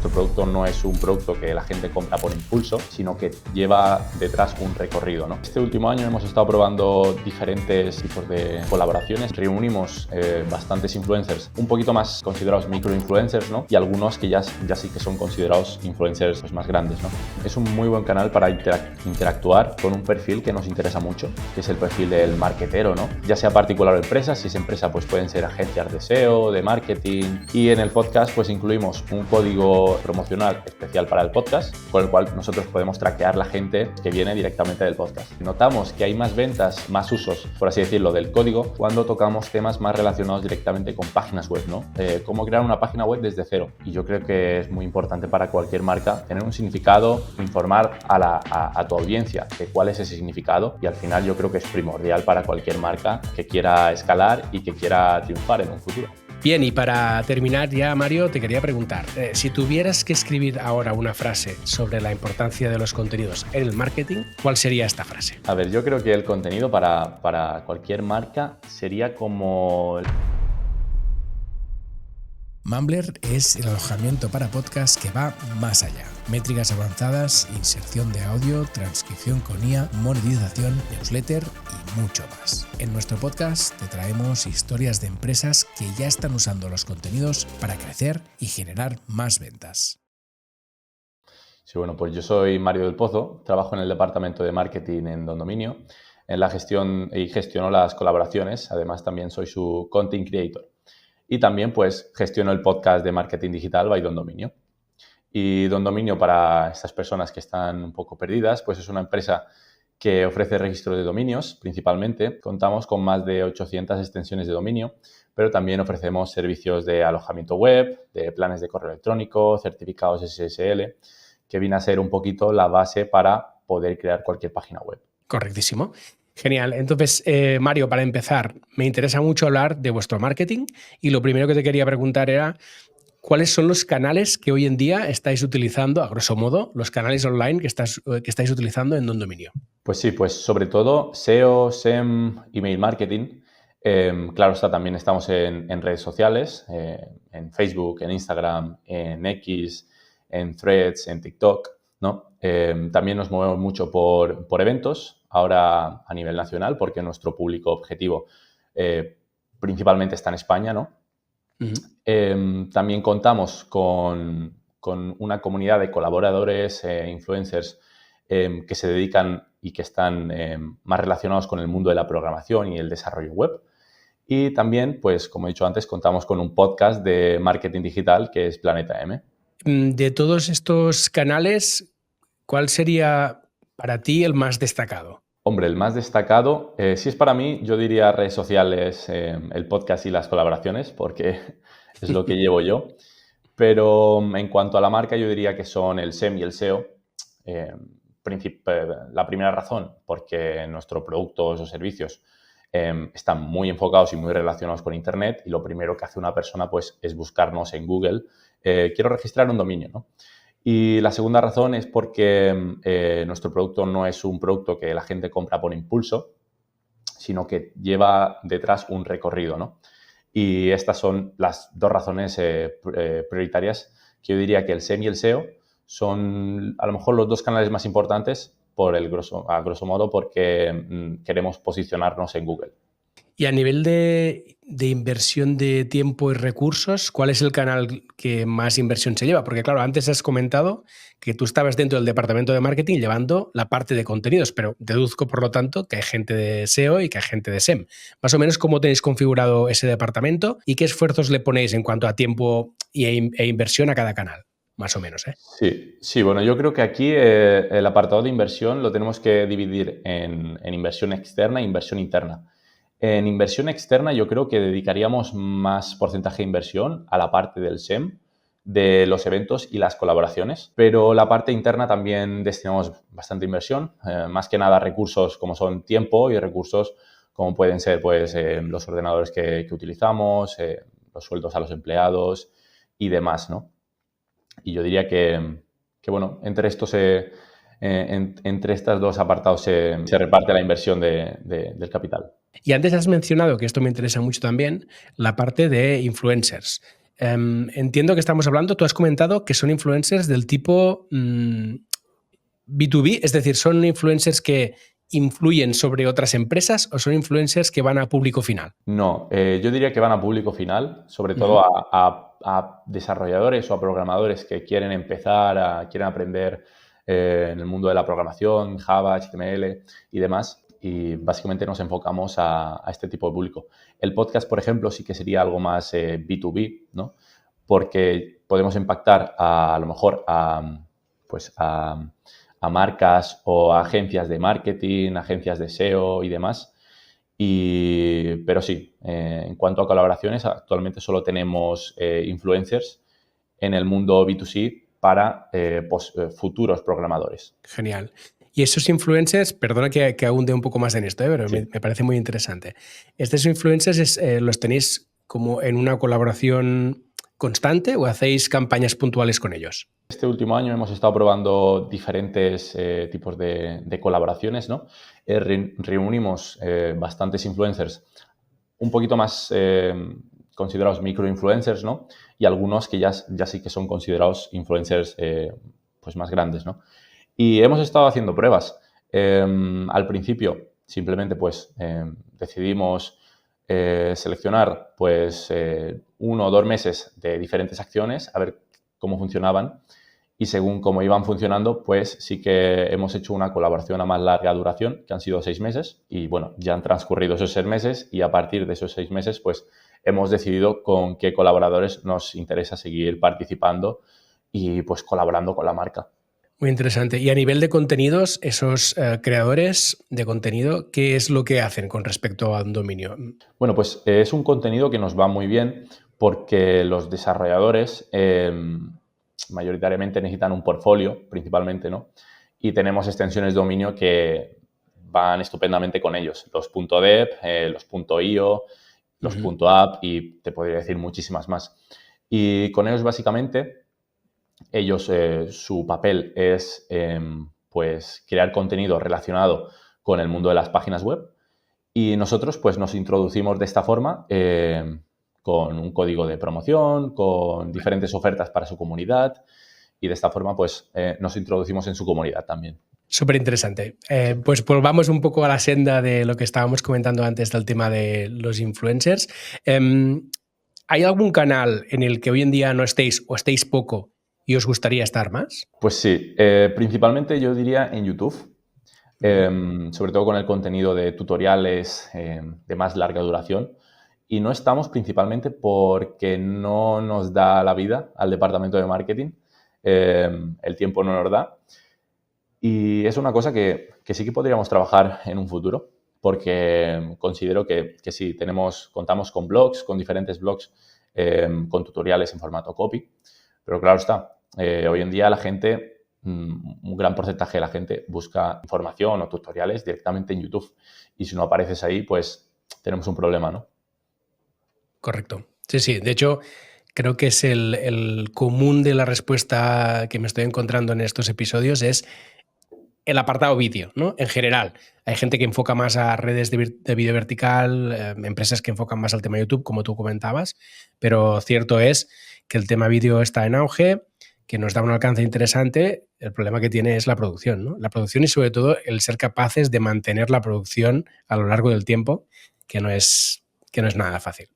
nuestro producto no es un producto que la gente compra por impulso, sino que lleva detrás un recorrido, ¿no? Este último año hemos estado probando diferentes tipos de colaboraciones. Reunimos bastantes influencers, un poquito más considerados microinfluencers, ¿no? Y algunos que ya sí que son considerados influencers pues, más grandes, ¿no? Es un muy buen canal para interactuar con un perfil que nos interesa mucho, que es el perfil del marketero, ¿no? Ya sea particular o empresa. Si es empresa, pues pueden ser agencias de SEO, de marketing. Y en el podcast, pues incluimos un código promocional especial para el podcast, con el cual nosotros podemos traquear la gente que viene directamente del podcast. Notamos que hay más ventas, más usos, por así decirlo, del código cuando tocamos temas más relacionados directamente con páginas web, ¿no? Cómo crear una página web desde cero. Y yo creo que es muy importante para cualquier marca tener un significado, informar a tu audiencia de cuál es ese significado, y al final yo creo que es primordial para cualquier marca que quiera escalar y que quiera triunfar en un futuro. Bien, y para terminar ya, Mario, te quería preguntar, si tuvieras que escribir ahora una frase sobre la importancia de los contenidos en el marketing, ¿cuál sería esta frase? A ver, yo creo que el contenido para cualquier marca sería como... Mumbler es el alojamiento para podcast que va más allá. Métricas avanzadas, inserción de audio, transcripción con IA, monetización, newsletter y mucho más. En nuestro podcast te traemos historias de empresas que ya están usando los contenidos para crecer y generar más ventas. Sí, bueno, pues yo soy Mario del Pozo, trabajo en el departamento de marketing en Don Dominio, en la gestión y gestiono las colaboraciones. Además, también soy su content creator. Y también pues gestiono el podcast de marketing digital by Don Dominio. Y Don Dominio, para estas personas que están un poco perdidas, pues es una empresa que ofrece registro de dominios principalmente. Contamos con más de 800 extensiones de dominio, pero también ofrecemos servicios de alojamiento web, de planes de correo electrónico, certificados SSL, que viene a ser un poquito la base para poder crear cualquier página web. Correctísimo. Genial. Entonces, Mario, para empezar, me interesa mucho hablar de vuestro marketing y lo primero que te quería preguntar era ¿cuáles son los canales que hoy en día estáis utilizando, a grosso modo, los canales online que estáis utilizando en Don Dominio? Pues sí, pues sobre todo SEO, SEM, email marketing. Claro está, también estamos en redes sociales, en Facebook, en Instagram, en X, en Threads, en TikTok, ¿no? También nos movemos mucho por eventos, ahora a nivel nacional, porque nuestro público objetivo principalmente está en España, ¿no? Uh-huh. También contamos con una comunidad de colaboradores, influencers, que se dedican y que están más relacionados con el mundo de la programación y el desarrollo web. Y también, pues, como he dicho antes, contamos con un podcast de marketing digital que es Planeta M. De todos estos canales, ¿cuál sería para ti el más destacado? Hombre, el más destacado, si es para mí, yo diría redes sociales, el podcast y las colaboraciones, porque es lo que llevo yo. Pero en cuanto a la marca, yo diría que son el SEM y el SEO. La primera razón, porque nuestros productos o servicios están muy enfocados y muy relacionados con Internet, y lo primero que hace una persona pues, es buscarnos en Google. Quiero registrar un dominio, ¿no? Y la segunda razón es porque nuestro producto no es un producto que la gente compra por impulso, sino que lleva detrás un recorrido, ¿no? Y estas son las dos razones prioritarias que yo diría que el SEM y el SEO son a lo mejor los dos canales más importantes a grosso modo porque queremos posicionarnos en Google. Y a nivel de inversión de tiempo y recursos, ¿cuál es el canal que más inversión se lleva? Porque claro, antes has comentado que tú estabas dentro del departamento de marketing llevando la parte de contenidos, pero deduzco por lo tanto que hay gente de SEO y que hay gente de SEM. Más o menos, ¿cómo tenéis configurado ese departamento y qué esfuerzos le ponéis en cuanto a tiempo e inversión a cada canal? Más o menos, ¿eh? Sí, bueno, yo creo que aquí el apartado de inversión lo tenemos que dividir en inversión externa e inversión interna. En inversión externa yo creo que dedicaríamos más porcentaje de inversión a la parte del SEM, de los eventos y las colaboraciones, pero la parte interna también destinamos bastante inversión, más que nada recursos como son tiempo y recursos como pueden ser pues, los ordenadores que utilizamos, los sueldos a los empleados y demás, ¿no? Y yo diría que bueno, entre estos dos apartados se reparte la inversión del capital. Y antes has mencionado, que esto me interesa mucho también, la parte de influencers. entiendo que estamos hablando, tú has comentado que son influencers del tipo B2B, es decir, ¿son influencers que influyen sobre otras empresas o son influencers que van a público final? No, yo diría que van a público final, sobre Ujú. todo a desarrolladores o a programadores que quieren empezar, quieren aprender en el mundo de la programación, Java, HTML y demás. Y básicamente nos enfocamos a este tipo de público. El podcast, por ejemplo, sí que sería algo más B2B, ¿no? Porque podemos impactar a lo mejor pues a marcas o a agencias de marketing, agencias de SEO y demás. Pero sí, en cuanto a colaboraciones, actualmente solo tenemos influencers en el mundo B2C para futuros programadores. Genial. Y esos influencers, perdona que ahonde un poco más en esto, pero Sí. me parece muy interesante. ¿Estos influencers los tenéis como en una colaboración constante o hacéis campañas puntuales con ellos? Este último año hemos estado probando diferentes tipos de colaboraciones, ¿no? Reunimos bastantes influencers un poquito más considerados microinfluencers, ¿no? Y algunos que ya sí que son considerados influencers pues más grandes, ¿no? Y hemos estado haciendo pruebas. Al principio, simplemente, pues, decidimos seleccionar, pues, 1 o 2 meses de diferentes acciones, a ver cómo funcionaban. Y según cómo iban funcionando, pues sí que hemos hecho una colaboración a más larga duración, que han sido 6 meses. Y bueno, ya han transcurrido esos 6 meses y a partir de esos 6 meses, pues hemos decidido con qué colaboradores nos interesa seguir participando y pues colaborando con la marca. Muy interesante. Y a nivel de contenidos, esos creadores de contenido, ¿qué es lo que hacen con respecto a un dominio? Bueno, pues es un contenido que nos va muy bien porque los desarrolladores mayoritariamente necesitan un portfolio, principalmente, ¿no? Y tenemos extensiones de dominio que van estupendamente con ellos. Los .dev, los .io, los .app y te podría decir muchísimas más. Y con ellos, básicamente, su papel es pues crear contenido relacionado con el mundo de las páginas web y nosotros pues nos introducimos de esta forma con un código de promoción, con diferentes ofertas para su comunidad y de esta forma pues nos introducimos en su comunidad también. Súper interesante. Pues volvamos un poco a la senda de lo que estábamos comentando antes del tema de los influencers. ¿Hay algún canal en el que hoy en día no estéis o estéis poco y os gustaría estar más? Pues sí, principalmente yo diría en YouTube. Sobre todo con el contenido de tutoriales de más larga duración. Y no estamos principalmente porque no nos da la vida al departamento de marketing, el tiempo no nos da. Y es una cosa que sí que podríamos trabajar en un futuro, porque considero que sí, contamos con blogs, con diferentes blogs, con tutoriales en formato copy, pero claro está, hoy en día la gente, un gran porcentaje de la gente busca información o tutoriales directamente en YouTube y si no apareces ahí, pues tenemos un problema, ¿no? Correcto. Sí, sí. De hecho, creo que es el común de la respuesta que me estoy encontrando en estos episodios es el apartado vídeo, ¿no? En general. Hay gente que enfoca más a redes de vídeo vertical, empresas que enfocan más al tema YouTube, como tú comentabas, pero cierto es que el tema vídeo está en auge, que nos da un alcance interesante. El problema que tiene es la producción, ¿no? La producción y sobre todo el ser capaces de mantener la producción a lo largo del tiempo, que no es nada fácil.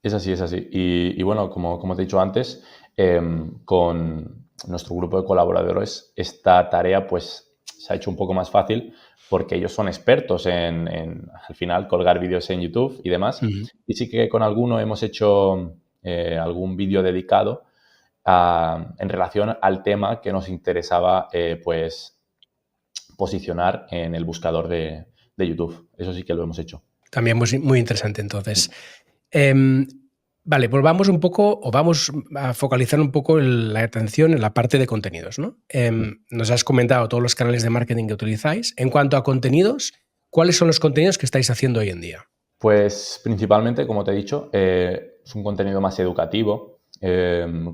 Es así, es así. Y bueno, como te he dicho antes, con nuestro grupo de colaboradores, esta tarea pues se ha hecho un poco más fácil porque ellos son expertos en al final, colgar vídeos en YouTube y demás. Uh-huh. Y sí que con alguno hemos hecho algún vídeo dedicado en relación al tema que nos interesaba pues posicionar en el buscador de YouTube. Eso sí que lo hemos hecho. También muy, muy interesante, entonces. Vale, pues vamos un poco, o vamos a focalizar un poco la atención en la parte de contenidos, ¿no? Nos has comentado todos los canales de marketing que utilizáis. En cuanto a contenidos, ¿cuáles son los contenidos que estáis haciendo hoy en día? Pues principalmente, como te he dicho, es un contenido más educativo,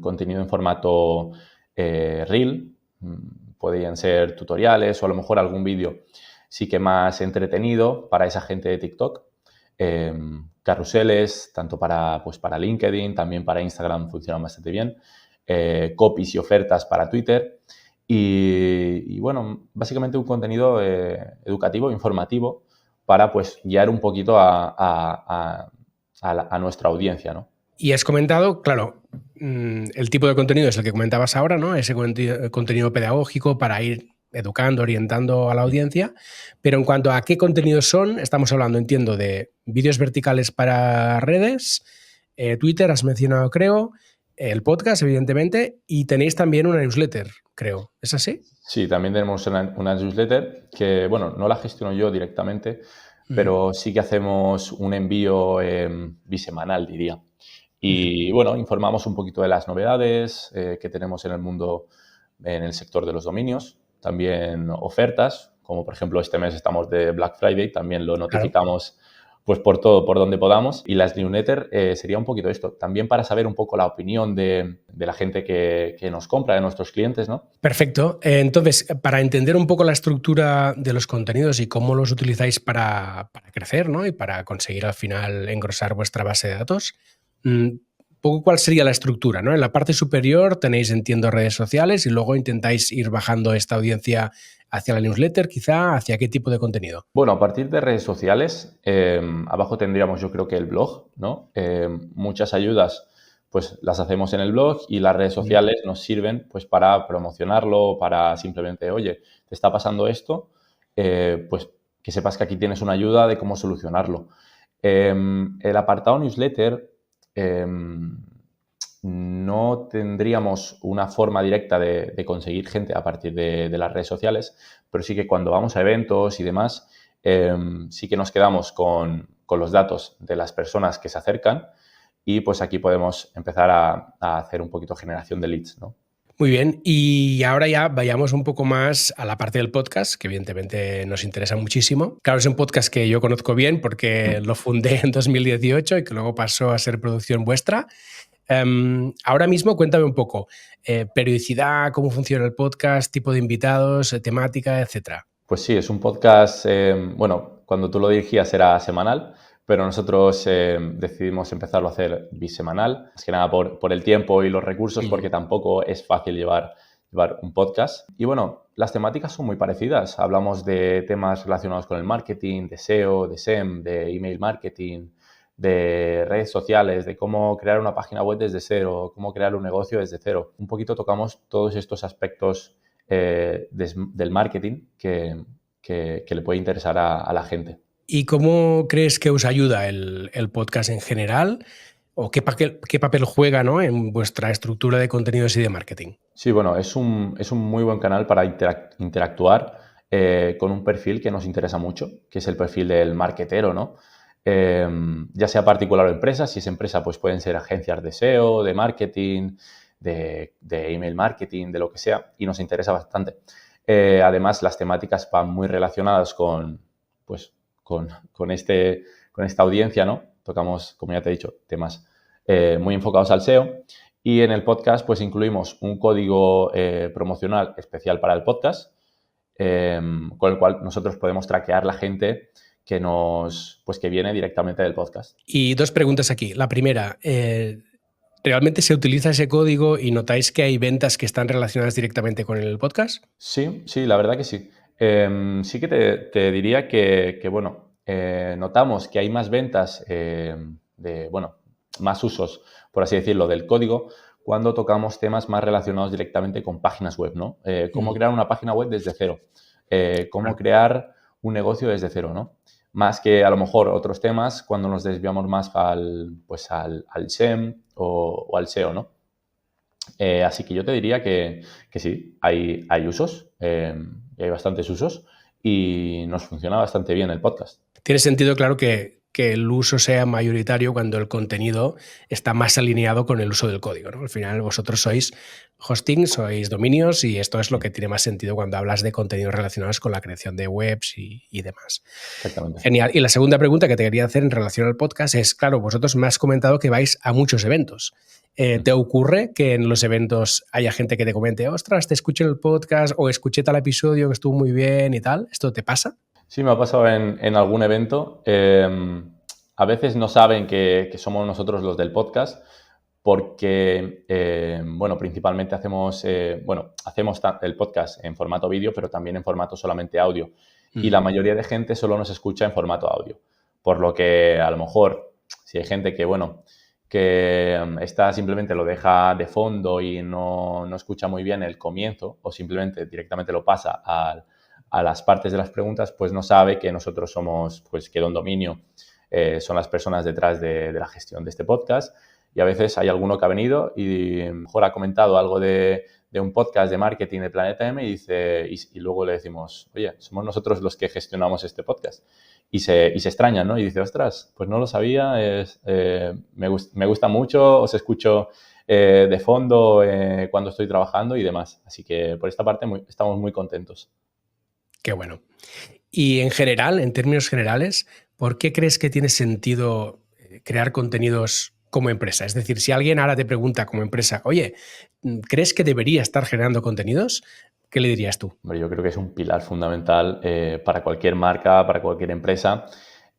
contenido en formato Reel, podrían ser tutoriales o a lo mejor algún vídeo sí que más entretenido para esa gente de TikTok, carruseles, tanto pues para LinkedIn, también para Instagram funcionan bastante bien, copies y ofertas para Twitter y bueno, básicamente un contenido educativo, informativo, para pues guiar un poquito a nuestra audiencia, ¿no? Y has comentado, claro, el tipo de contenido es el que comentabas ahora, ¿no? Ese contenido pedagógico para ir educando, orientando a la audiencia. Pero en cuanto a qué contenidos son, estamos hablando, entiendo, de vídeos verticales para redes, Twitter, has mencionado, creo, el podcast, evidentemente, y tenéis también una newsletter, creo. ¿Es así? Sí, también tenemos una newsletter que, bueno, no la gestiono yo directamente, pero sí que hacemos un envío bisemanal, diría. Y bueno, informamos un poquito de las novedades que tenemos en el mundo, en el sector de los dominios, también ofertas, como por ejemplo este mes estamos de Black Friday, también lo notificamos pues por todo, por donde podamos. Y las newsletters sería un poquito esto, también para saber un poco la opinión de la gente que nos compra, de nuestros clientes, ¿no? Perfecto. Entonces, para entender un poco la estructura de los contenidos y cómo los utilizáis para crecer, ¿no? Y para conseguir al final engrosar vuestra base de datos, poco cuál sería la estructura, ¿no? En la parte superior tenéis, entiendo, redes sociales y luego intentáis ir bajando esta audiencia hacia la newsletter, quizá, ¿hacia qué tipo de contenido? Bueno, a partir de redes sociales, abajo tendríamos yo creo que el blog, ¿no? Muchas ayudas pues las hacemos en el blog y las redes sociales nos sirven pues para promocionarlo, para simplemente, oye, te está pasando esto, pues que sepas que aquí tienes una ayuda de cómo solucionarlo. El apartado newsletter, no tendríamos una forma directa de conseguir gente a partir de las redes sociales, pero sí que cuando vamos a eventos y demás, sí que nos quedamos con los datos de las personas que se acercan y pues aquí podemos empezar a hacer un poquito generación de leads, ¿no? Muy bien, y ahora ya vayamos un poco más a la parte del podcast, que evidentemente nos interesa muchísimo. Claro, es un podcast que yo conozco bien porque lo fundé en 2018 y que luego pasó a ser producción vuestra. Ahora mismo cuéntame un poco, periodicidad, cómo funciona el podcast, tipo de invitados, temática, etcétera. Pues sí, es un podcast, bueno, cuando tú lo dirigías era semanal, pero nosotros decidimos empezarlo a hacer bisemanal, más que nada por el tiempo y los recursos, porque tampoco es fácil llevar un podcast. Y bueno, las temáticas son muy parecidas. Hablamos de temas relacionados con el marketing, de SEO, de SEM, de email marketing, de redes sociales, de cómo crear una página web desde cero, cómo crear un negocio desde cero. Un poquito tocamos todos estos aspectos del marketing que le puede interesar a la gente. ¿Y cómo crees que os ayuda el podcast en general? ¿O qué papel juega, ¿no?, en vuestra estructura de contenidos y de marketing? Sí, bueno, es un muy buen canal para interactuar con un perfil que nos interesa mucho, que es el perfil del marketero, ¿no? Ya sea particular o empresa. Si es empresa, pues pueden ser agencias de SEO, de marketing, de email marketing, de lo que sea, y nos interesa bastante. Además, las temáticas van muy relacionadas con esta audiencia, ¿no? Tocamos, como ya te he dicho, temas muy enfocados al SEO. Y en el podcast, pues incluimos un código promocional especial para el podcast, con el cual nosotros podemos traquear la gente que viene directamente del podcast. Y dos preguntas aquí. La primera, ¿realmente se utiliza ese código y notáis que hay ventas que están relacionadas directamente con el podcast? Sí, la verdad que sí. Sí que te diría que bueno, notamos que hay más ventas más usos, por así decirlo, del código cuando tocamos temas más relacionados directamente con páginas web, ¿no? Cómo crear una página web desde cero, cómo crear un negocio desde cero, ¿no? Más que a lo mejor otros temas cuando nos desviamos más al SEM o al SEO, ¿no? Así que yo te diría que sí, hay usos, y hay bastantes usos y nos funciona bastante bien el podcast. Tiene sentido, claro, que el uso sea mayoritario cuando el contenido está más alineado con el uso del código, ¿no? Al final vosotros sois hosting, sois dominios y esto es lo que tiene más sentido cuando hablas de contenidos relacionados con la creación de webs y demás. Exactamente. Genial. Y la segunda pregunta que te quería hacer en relación al podcast es, claro, vosotros me has comentado que vais a muchos eventos. ¿Te ocurre que en los eventos haya gente que te comente, ostras, te escuché en el podcast o escuché tal episodio que estuvo muy bien y tal? ¿Esto te pasa? Sí, me ha pasado en algún evento. a veces no saben que somos nosotros los del podcast porque, principalmente hacemos el podcast en formato vídeo, pero también en formato solamente audio. Y la mayoría de gente solo nos escucha en formato audio. Por lo que a lo mejor, si hay gente que está simplemente lo deja de fondo y no escucha muy bien el comienzo o simplemente directamente lo pasa a las partes de las preguntas, pues no sabe que nosotros somos, pues que Don Dominio son las personas detrás de la gestión de este podcast. Y a veces hay alguno que ha venido y a lo mejor ha comentado algo de un podcast de marketing de Planeta M y luego le decimos, oye, somos nosotros los que gestionamos este podcast. Y se extrañan, ¿no? Y dice, ostras, pues no lo sabía, me gusta mucho, os escucho de fondo cuando estoy trabajando y demás. Así que por esta parte estamos muy contentos. Qué bueno. Y en general, en términos generales, ¿por qué crees que tiene sentido crear contenidos como empresa? Es decir, si alguien ahora te pregunta como empresa, oye, ¿crees que debería estar generando contenidos? ¿Qué le dirías tú? Hombre, yo creo que es un pilar fundamental para cualquier marca, para cualquier empresa,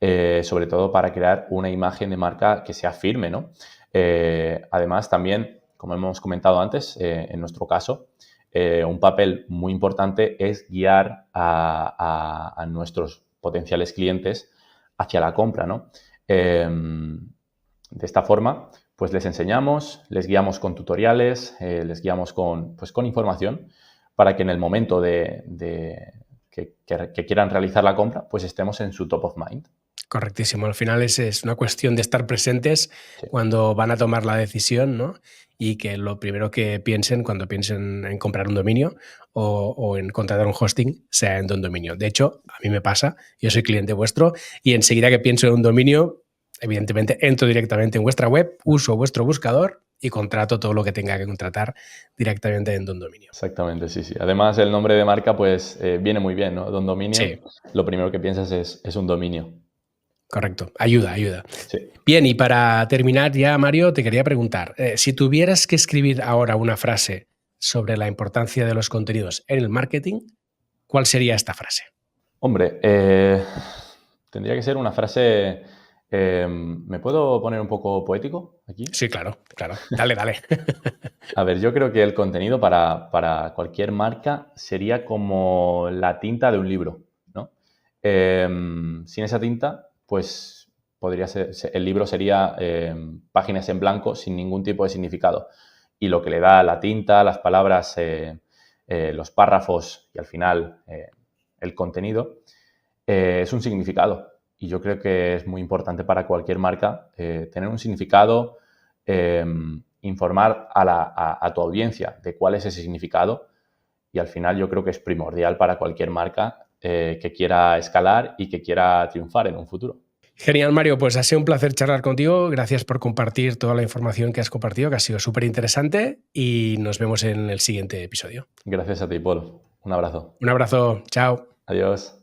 sobre todo para crear una imagen de marca que sea firme, ¿no? Además, también, como hemos comentado antes, en nuestro caso, un papel muy importante es guiar a nuestros potenciales clientes hacia la compra, ¿no? De esta forma, pues les enseñamos, les guiamos con tutoriales, les guiamos con información para que en el momento que quieran realizar la compra, pues estemos en su top of mind. Correctísimo. Al final es una cuestión de estar presentes cuando van a tomar la decisión, ¿no? Y que lo primero que piensen cuando piensen en comprar un dominio o en contratar un hosting sea en Don Dominio. De hecho, a mí me pasa, yo soy cliente vuestro y enseguida que pienso en un dominio, evidentemente entro directamente en vuestra web, uso vuestro buscador y contrato todo lo que tenga que contratar directamente en Don Dominio. Exactamente, sí. Además, el nombre de marca pues viene muy bien, ¿no? Don Dominio, sí. Lo primero que piensas es un dominio. Correcto, ayuda. Sí. Bien, y para terminar ya, Mario, te quería preguntar, si tuvieras que escribir ahora una frase sobre la importancia de los contenidos en el marketing, ¿cuál sería esta frase? Hombre, tendría que ser una frase... ¿me puedo poner un poco poético aquí? Sí, claro. Dale. A ver, yo creo que el contenido para cualquier marca sería como la tinta de un libro, ¿no? Sin esa tinta, pues podría ser, el libro sería páginas en blanco sin ningún tipo de significado. Y lo que le da la tinta, las palabras, los párrafos y al final el contenido es un significado. Y yo creo que es muy importante para cualquier marca tener un significado, informar a tu audiencia de cuál es ese significado y al final yo creo que es primordial para cualquier marca que quiera escalar y que quiera triunfar en un futuro. Genial, Mario. Pues ha sido un placer charlar contigo. Gracias por compartir toda la información que has compartido, que ha sido súper interesante y nos vemos en el siguiente episodio. Gracias a ti, Paul. Un abrazo. Un abrazo. Chao. Adiós.